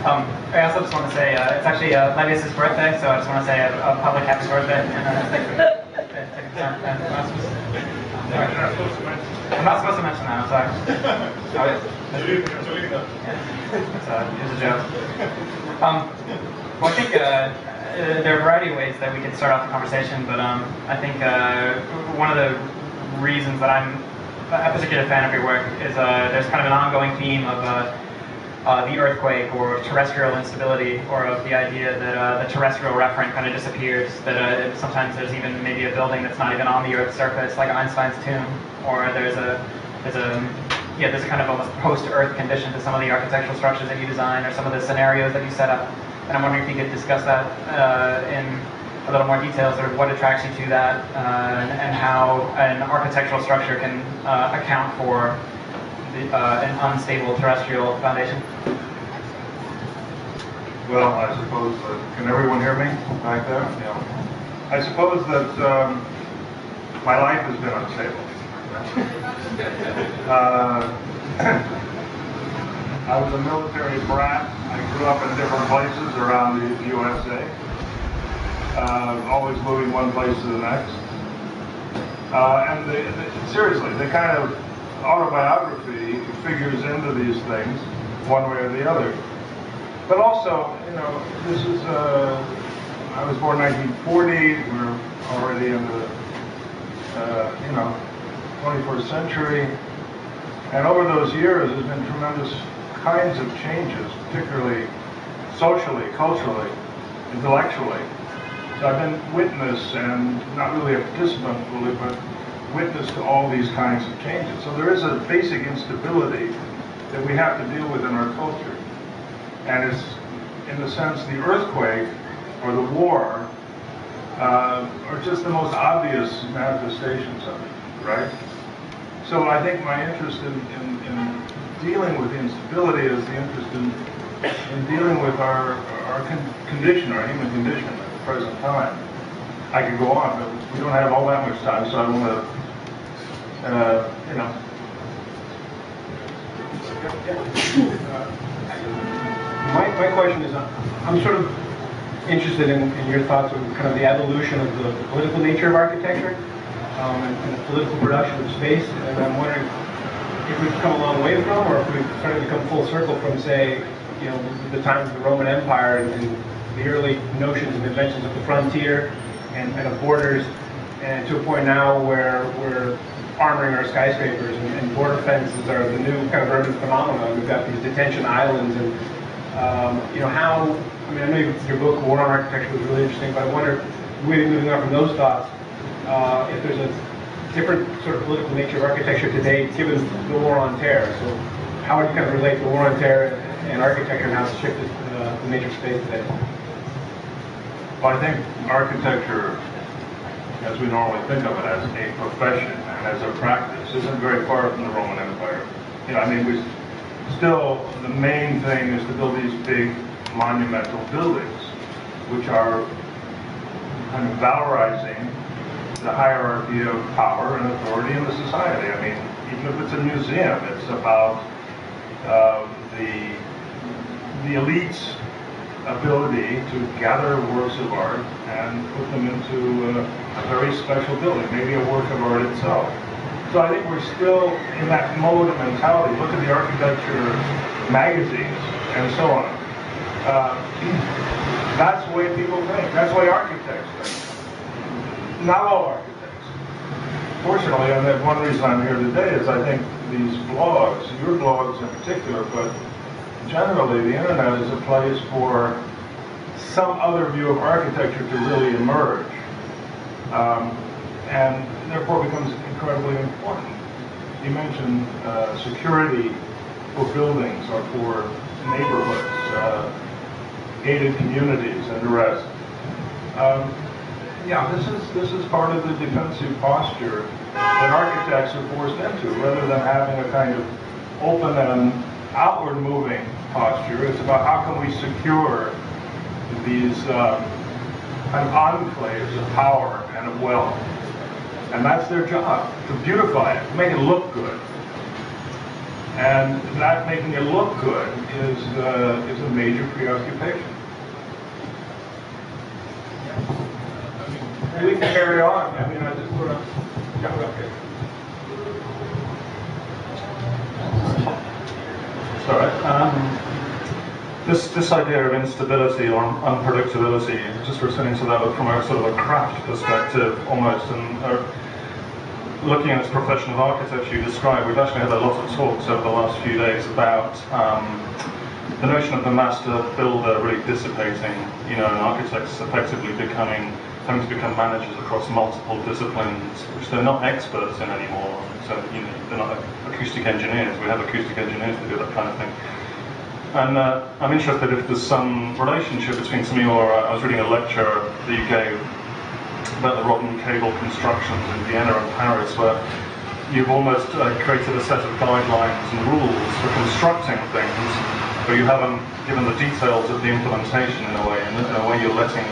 I also just want to say it's actually Lebbeus' birthday, so I just want to say a public happy birthday. I'm not supposed to mention that. I'm sorry. Oh, yes. It was a joke. Well, I think there are a variety of ways that we could start off the conversation, but I think one of the reasons that I'm a particular fan of your work is there's kind of an ongoing theme of the earthquake or terrestrial instability, or of the idea that the terrestrial referent kind of disappears, that sometimes there's even maybe a building that's not even on the Earth's surface, like Einstein's tomb, or there's a kind of almost post-Earth condition to some of the architectural structures that you design, or some of the scenarios that you set up. And I'm wondering if you could discuss that in a little more detail, sort of what attracts you to that, and how an architectural structure can account for an unstable terrestrial foundation. Well, I suppose, can everyone hear me back there? Yeah. I suppose that my life has been unstable. I was a military brat. I grew up in different places around the USA, always moving one place to the next. And seriously, the kind of autobiography figures into these things one way or the other. But also, you know, this is, I was born 1940, we're already in the, 21st century. And over those years, there's been tremendous kinds of changes, particularly socially, culturally, intellectually. So I've been witness, and not really a participant fully, but witness to all these kinds of changes. So there is a basic instability that we have to deal with in our culture. And it's, in a sense, the earthquake or the war are just the most obvious manifestations of it, right? So I think my interest in dealing with the instability is the interest in dealing with our condition, our human condition at the present time. I could go on, but we don't have all that much time, so I don't want to, My question is, I'm sort of interested in your thoughts on kind of the evolution of the political nature of architecture and the political production of space, and I'm wondering if we've come a long way from, or if we've started to come full circle from, say, the times of the Roman Empire and the early notions and inventions of the frontier and of borders, and to a point now where we're armoring our skyscrapers and border fences are the new kind of urban phenomenon. We've got these detention islands, and how, I mean, I know your book, War on Architecture, was really interesting, but I wonder, maybe moving on from those thoughts, if there's a different sort of political nature of architecture today, given the war on terror. So how would you kind of relate the war on terror and architecture and how it's shifted the nature of space today? Well, I think architecture, as we normally think of it, as a profession and as a practice, isn't very far from the Roman Empire. Still, the main thing is to build these big monumental buildings, which are kind of valorizing the hierarchy of power and authority in the society. I mean, even if it's a museum, it's about the elite's ability to gather works of art and put them into a very special building, maybe a work of art itself. So I think we're still in that mode of mentality. Look at the architecture magazines and so on. That's the way people think. That's the way architects think. Not all architects. Fortunately, and one reason I'm here today is I think these blogs, your blogs in particular, but generally the internet is a place for some other view of architecture to really emerge. And therefore becomes incredibly important. You mentioned security for buildings or for neighborhoods, gated communities and the rest. This is part of the defensive posture that architects are forced into, rather than having a kind of open and outward moving posture. It's about how can we secure these kind of enclaves of power and of wealth. And that's their job, to beautify it, to make it look good. And that making it look good is a major preoccupation. We can carry on. I mean, I just sort of, yeah, okay. Sorry. This idea of instability or unpredictability, just returning to that from a sort of a craft perspective almost, and looking at this profession of architecture you described, we've actually had a lot of talks over the last few days about the notion of the master builder really dissipating, you know, and architects effectively having to become managers across multiple disciplines, which they're not experts in anymore. So, you know, they're not acoustic engineers. We have acoustic engineers that do that kind of thing. And I'm interested if there's some relationship between some of your, I was reading a lecture that you gave about the rod and cable constructions in Vienna and Paris, where you've almost created a set of guidelines and rules for constructing things, but you haven't given the details of the implementation in a way, and in a way you're letting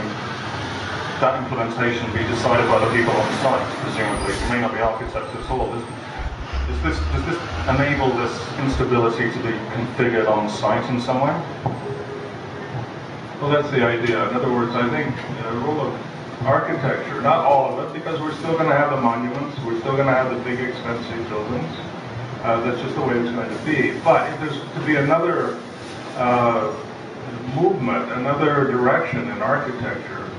that implementation be decided by the people on site, presumably. It may not be architects at all. Does this enable this instability to be configured on site in some way? Well, that's the idea. In other words, I think the role of architecture, not all of it, because we're still going to have the monuments, we're still going to have the big expensive buildings. That's just the way it's going to be. But if there's to be another movement, another direction in architecture,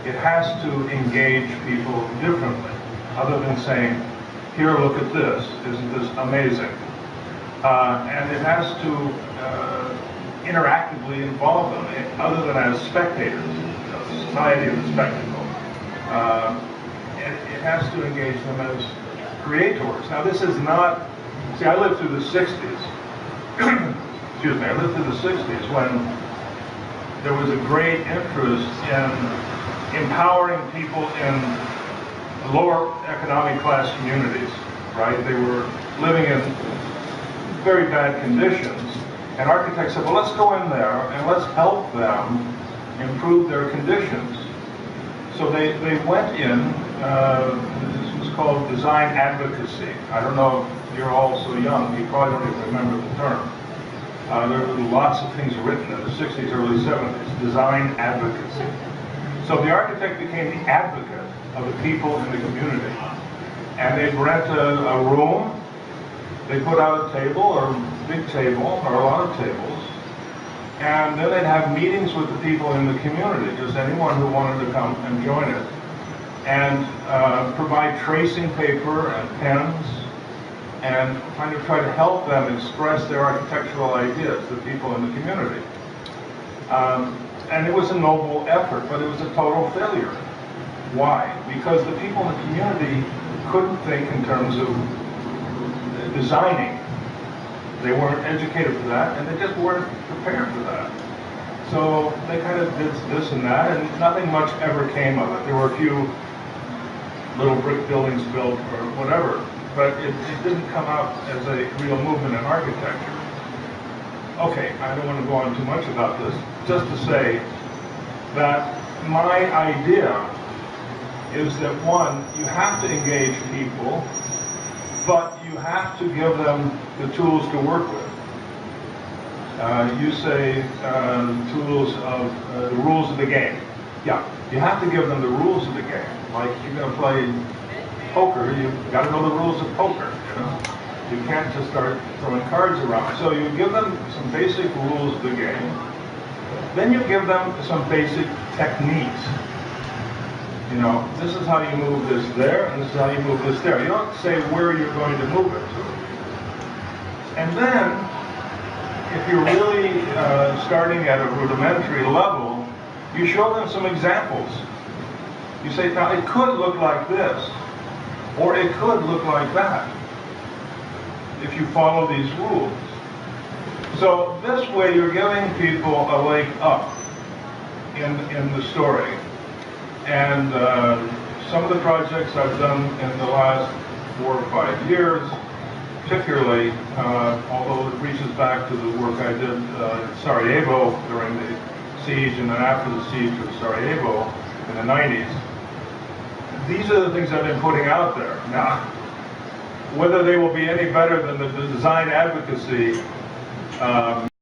it has to engage people differently, other than saying, here, look at this, isn't this amazing? And it has to interactively involve them, other than as spectators, you know, society of the spectacle. It has to engage them as creators. Now, this is not, see, I lived through the 60s. Excuse me, I lived through the 60s when there was a great interest in empowering people in lower economic class communities, right? They were living in very bad conditions, and architects said, well, let's go in there and let's help them improve their conditions. So they went in, this was called design advocacy. I don't know if you're all so young, you probably don't even remember the term. There were lots of things written in the 60s, early 70s, design advocacy. So the architect became the advocate of the people in the community. And they'd rent a room, they put out a table, or a big table, or a lot of tables, and then they'd have meetings with the people in the community, just anyone who wanted to come and join it, and provide tracing paper and pens, and kind of try to help them express their architectural ideas, the people in the community. And it was a noble effort, but it was a total failure. Why? Because the people in the community couldn't think in terms of designing. They weren't educated for that, and they just weren't prepared for that. So they kind of did this and that, and nothing much ever came of it. There were a few little brick buildings built or whatever, but it didn't come out as a real movement in architecture. Okay, I don't want to go on too much about this, just to say that my idea is that, one, you have to engage people, but you have to give them the tools to work with. You say tools of the rules of the game. Yeah, you have to give them the rules of the game. Like, you're going to play poker, you've got to know the rules of poker, you know? You can't just start throwing cards around. So you give them some basic rules of the game. Then you give them some basic techniques. You know, this is how you move this there, and this is how you move this there. You don't say where you're going to move it to. And then, if you're really starting at a rudimentary level, you show them some examples. You say, now it could look like this, or it could look like that, if you follow these rules. So this way you're giving people a leg up in the story. And some of the projects I've done in the last 4 or 5 years, particularly, although it reaches back to the work I did in Sarajevo during the siege and then after the siege of Sarajevo in the 90s, these are the things I've been putting out there. Now, whether they will be any better than the design advocacy